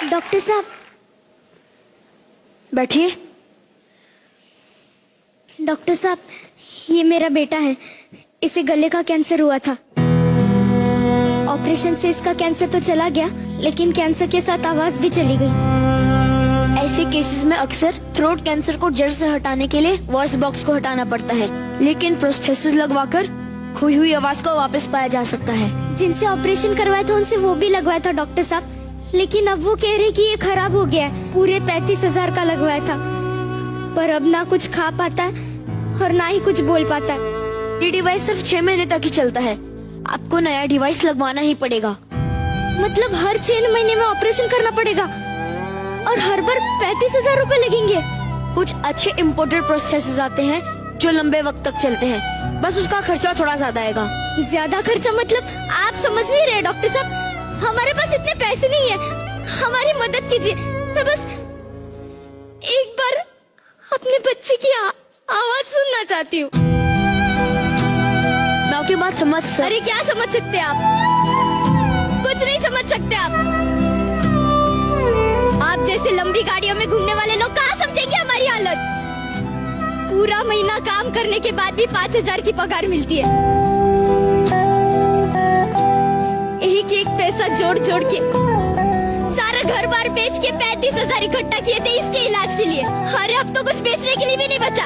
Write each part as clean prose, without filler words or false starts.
Doctor साहब बैठिए। Doctor साहब, ये मेरा बेटा है। इसे गले का कैंसर हुआ था। ऑपरेशन से इसका कैंसर तो चला गया, लेकिन कैंसर के साथ आवाज भी चली गई। ऐसे केसेस में अक्सर थ्रोट कैंसर को जड़ से हटाने के लिए वॉइस बॉक्स को हटाना पड़ता है, लेकिन प्रोस्थेसिस लगवाकर खोई हुई आवाज को वापस पाया जा सकता है। जिनसे ऑपरेशन करवाया था उनसे वो भी लगवाया था डॉक्टर साहब, लेकिन अब वो कह रहे कि ये खराब हो गया है। पूरे 35,000 का लगवाया था, पर अब ना कुछ खा पाता है और ना ही कुछ बोल पाता है। ये डिवाइस सिर्फ 6 महीने तक ही चलता है। आपको नया डिवाइस लगवाना ही पड़ेगा। मतलब हर 6 महीने में ऑपरेशन करना पड़ेगा और हर बार 35,000 रूपए लगेंगे। कुछ अच्छे इम्पोर्टेड प्रोस्थेसिस आते हैं जो लंबे वक्त तक चलते हैं, बस उसका खर्चा थोड़ा ज्यादा आएगा। ज्यादा खर्चा मतलब आप समझ नहीं रहे डॉक्टर साहब, हमारे पास इतने पैसे नहीं है। हमारी मदद कीजिए। मैं बस एक बार अपने बच्चे की आवाज सुनना चाहती हूँ। मैं आपकी बात समझ अरे क्या समझ सकते आप? कुछ नहीं समझ सकते आप। आप जैसे लंबी गाड़ियों में घूमने वाले लोग कहाँ समझेंगे हमारी हालत। पूरा महीना काम करने के बाद भी 5,000 की पगार मिलती है। एक एक पैसा जोड़ जोड़ के सारा घर बार बेच के 35,000 इकट्ठा किए थे इसके इलाज के लिए। अरे अब तो कुछ बेचने के लिए भी नहीं बचा।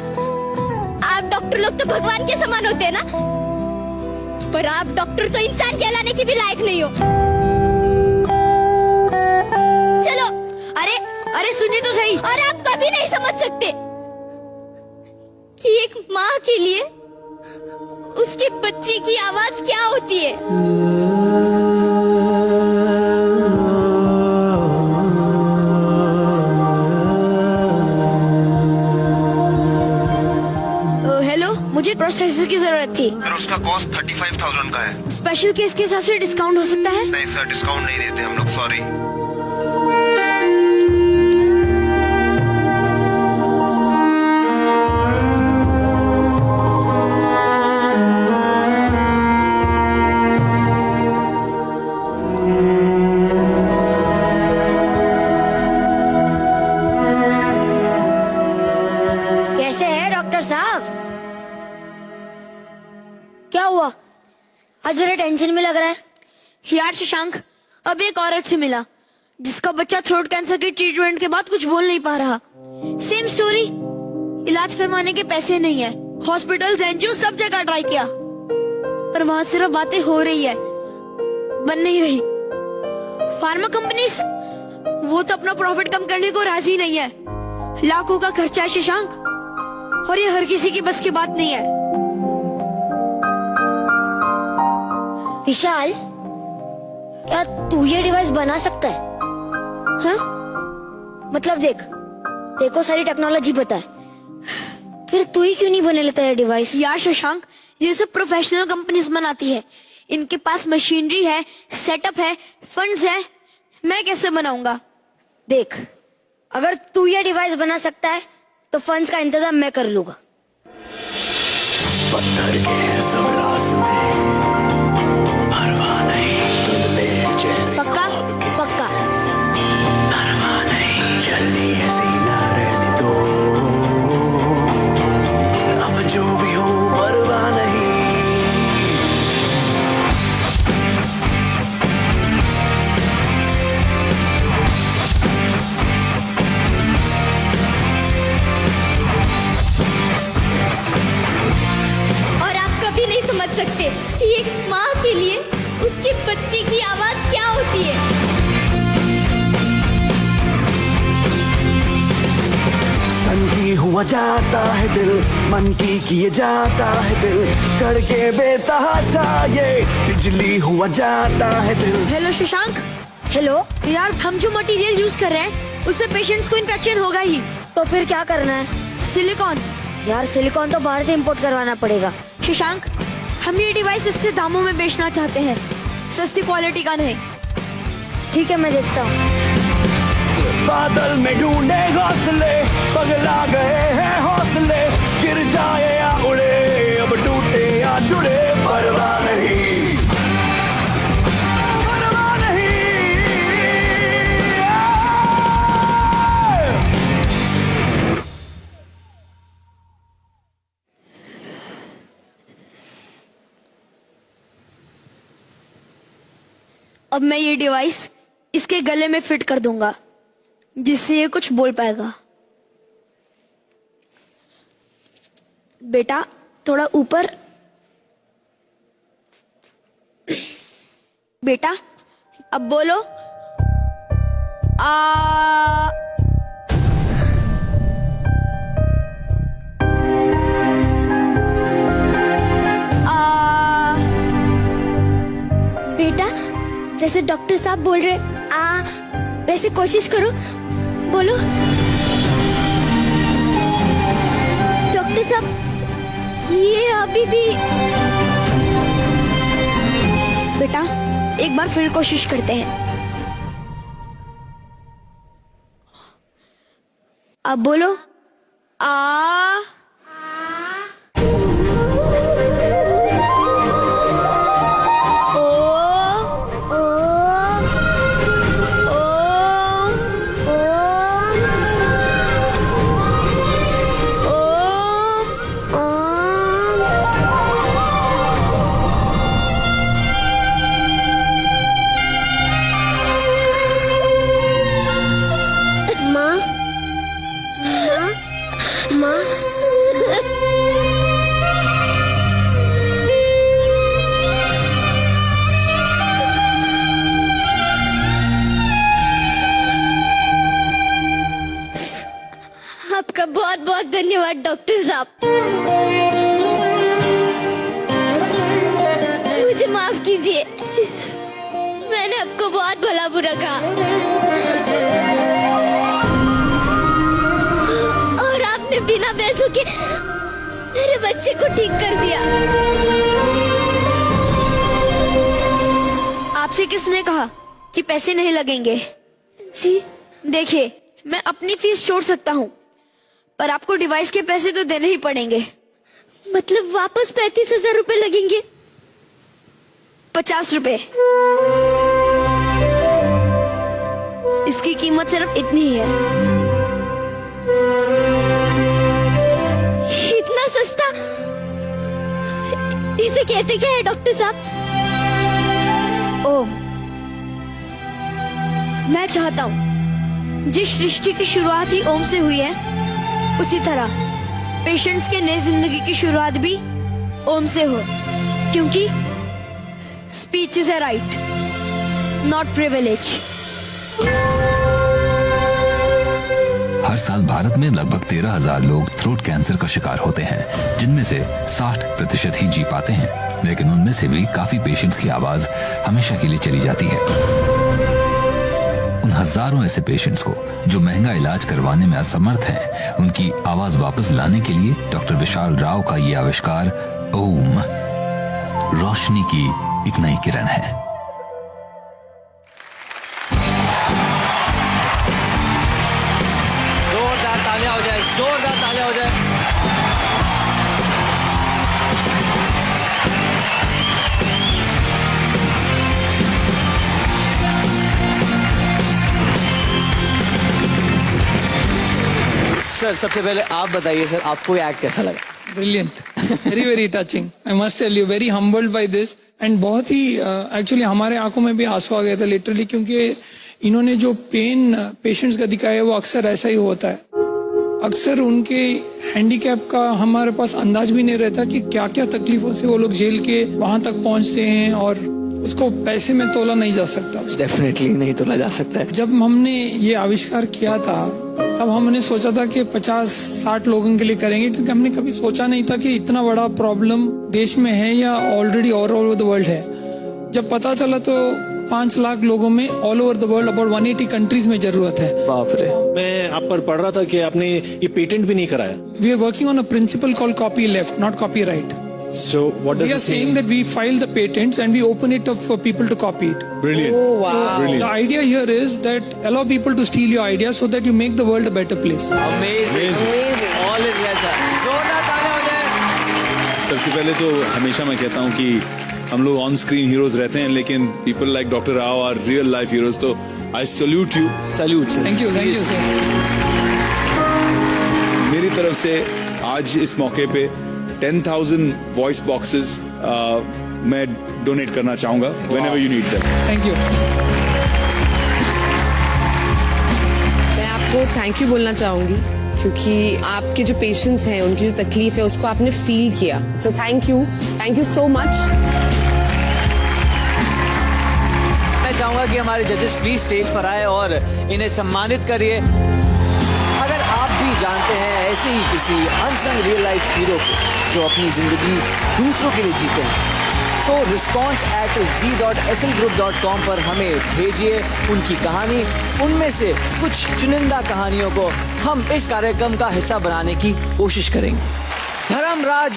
आप डॉक्टर लोग तो भगवान के समान होते हैं ना, पर आप डॉक्टर तो इंसान कहलाने की भी लायक नहीं हो। चलो। अरे अरे सुनिए तो सही। और आप कभी नहीं समझ सकते कि एक माँ के लिए उसके बच्चे की आवाज क्या होती है। हेलो, मुझे प्रोस्थेसिस की जरूरत थी। पर उसका कॉस्ट 35,000 का है। स्पेशल केस के हिसाब से डिस्काउंट हो सकता है? नहीं सर, डिस्काउंट नहीं देते हम लोग, सॉरी। कैसे है डॉक्टर साहब? क्या हुआ? आज मेरे टेंशन में लग रहा है। यार शशांक, अब एक औरत से मिला जिसका बच्चा थ्रोट कैंसर के ट्रीटमेंट के बाद कुछ बोल नहीं पा रहा। Same story. इलाज करवाने के पैसे नहीं है। हॉस्पिटल एनजीओ सब जगह ट्राई किया, पर वहां सिर्फ बातें हो रही है, बन नहीं रही। फार्मा कंपनीज वो तो अपना प्रॉफिट कम करने को राजी नहीं है। लाखों का खर्चा है शशांक, और ये हर किसी की बस की बात नहीं है। विशाल, क्या तू ये डिवाइस बना सकता है? हाँ? मतलब देख, देखो सारी टेक्नोलॉजी पता है, फिर तू ही क्यों नहीं बना लेता है डिवाइस? यार शशांक, ये सब प्रोफेशनल कंपनीज बनाती है। इनके पास मशीनरी है, सेटअप है, फंड्स है। मैं कैसे बनाऊंगा? देख, अगर तू ये डिवाइस बना सकता है तो फंड्स का इंतजाम मैं कर लूंगा। पत्थर के हैं सब रास्ते, परवाह नहीं धुंधले चेहरे पक्का? ख्वाब के। पक्का। परवाह नहीं चलनी है सीना रहने दो, अब जो भी हो परवाह नहीं। और आप कभी नहीं समझ सकते कि एक माँ के लिए उसके बच्चे की आवाज क्या होती है। सन की हुआ जाता है दिल, मन की किए जाता है दिल, करके बेतहाशा ये बिजली हुआ जाता है दिल। हेलो शशांक। हेलो। यार हम जो मटेरियल यूज कर रहे हैं उससे पेशेंट्स को इन्फेक्शन होगा ही। तो फिर क्या करना है? सिलिकॉन। यार सिलिकॉन तो बाहर से इंपोर्ट करवाना पड़ेगा। शशांक, हम ये डिवाइस सस्ते दामों में बेचना चाहते हैं, सस्ती क्वालिटी का नहीं। ठीक है, मैं देखता हूँ। बादल में ढूंढे घोंसले, पगला गए हैं हौसले, गिर जाए या उड़े, अब टूटे या जुड़े, परवाह नहीं, परवाह नहीं। अब मैं ये डिवाइस इसके गले में फिट कर दूंगा, जिससे ये कुछ बोल पाएगा। बेटा थोड़ा ऊपर। बेटा अब बोलो आ। बेटा जैसे डॉक्टर साहब बोल रहे आ, वैसे कोशिश करो, बोलो। डॉक्टर साहब ये अभी भी। बेटा एक बार फिर कोशिश करते हैं। अब बोलो आ। आपका बहुत बहुत धन्यवाद डॉक्टर साहब। मुझे माफ कीजिए, मैंने आपको बहुत भला बुरा कहा और आपने बिना पैसों के मेरे बच्चे को ठीक कर दिया। आपसे किसने कहा कि पैसे नहीं लगेंगे? जी देखिए, मैं अपनी फीस छोड़ सकता हूँ, पर आपको डिवाइस के पैसे तो देने ही पड़ेंगे। मतलब वापस 35,000 रुपए लगेंगे? 50 रुपए। इसकी कीमत सिर्फ इतनी ही है। इतना सस्ता? इसे कहते क्या है डॉक्टर साहब? ओम, मैं चाहता हूँ जिस सृष्टि की शुरुआत ही ओम से हुई है, उसी तरह पेशेंट्स के नई जिंदगी की शुरुआत भी ओम से हो, क्योंकि speech is a right, not privilege. हर साल भारत में लगभग 13,000 लोग थ्रोट कैंसर का शिकार होते हैं, जिनमें से 60% ही जी पाते हैं, लेकिन उनमें से भी काफी पेशेंट्स की आवाज हमेशा के लिए चली जाती है। उन हजारों ऐसे पेशेंट्स को जो महंगा इलाज करवाने में असमर्थ हैं, उनकी आवाज वापस लाने के लिए डॉक्टर विशाल राव का ये आविष्कार ओम रोशनी की एक नई किरण है। जोरदार तालियां हो जाए, जोरदार तालियां हो जाए। सर सबसे पहले आप बताइए सर, आपको ये एक्ट कैसा लगा? Brilliant, very touching. I must tell you, very humbled by this. And बहुत ही एक्चुअली हमारे आंखों में भी आंसू आ गया था लिटरली, क्योंकि इन्होंने जो पेन पेशेंट्स का दिखाया है वो अक्सर ऐसा ही होता है। अक्सर उनके हैंडीकैप का हमारे पास अंदाज भी नहीं रहता कि क्या क्या तकलीफों से वो लोग झेल के वहां तक पहुंचते हैं, और उसको पैसे में तोला नहीं जा सकता। डेफिनेटली नहीं तोला जा सकता है। जब हमने ये आविष्कार किया था तब हमने सोचा था कि 50-60 लोगों के लिए करेंगे, क्योंकि हमने कभी सोचा नहीं था कि इतना बड़ा प्रॉब्लम देश में है या already all over the world है। जब पता चला तो 5 लाख लोगों में all over the world about 180 countries में जरूरत है। बाप रे। मैं आप पर पढ़ रहा था कि आपने ये पेटेंट भी नहीं कराया। We are working on a principle called copy left, not copy right. So what does We are it saying mean? that we file the patents and we open it up for people to copy it. Brilliant. Oh wow. Brilliant. The idea here is that allow people to steal your ideas so that you make the world a better place. Amazing. All is well sir. जोरदार तालियां हो जाए। सबसे पहले तो हमेशा मैं कहता हूँ कि हम लोग ऑन स्क्रीन हीरोज रहते हैं, लेकिन people like doctor Rao are real life heroes. तो I salute you. Salute sir. Thank you sir. मेरी तरफ से आज इस मौके पे 10,000 वॉइस बॉक्सेस मैं डोनेट करना चाहूंगा whenever you need them. Thank you. मैं आपको थैंक यू बोलना चाहूंगी क्योंकि आपके जो पेशेंट्स हैं उनकी जो तकलीफ है उसको आपने फील किया, so thank you so much. मैं चाहूंगा कि हमारे जजेस प्लीज स्टेज पर आए और इन्हें सम्मानित करिए। अगर आप भी जानते हैं ऐसे ही किसी अनसंग रियल लाइफ हीरो को जो अपनी जिंदगी दूसरों के लिए जीते हैं, तो response@z.slgroup.com पर हमें भेजिए उनकी कहानी। उनमें से कुछ चुनिंदा कहानियों को हम इस कार्यक्रम का हिस्सा बनाने की कोशिश करेंगे। धर्मराज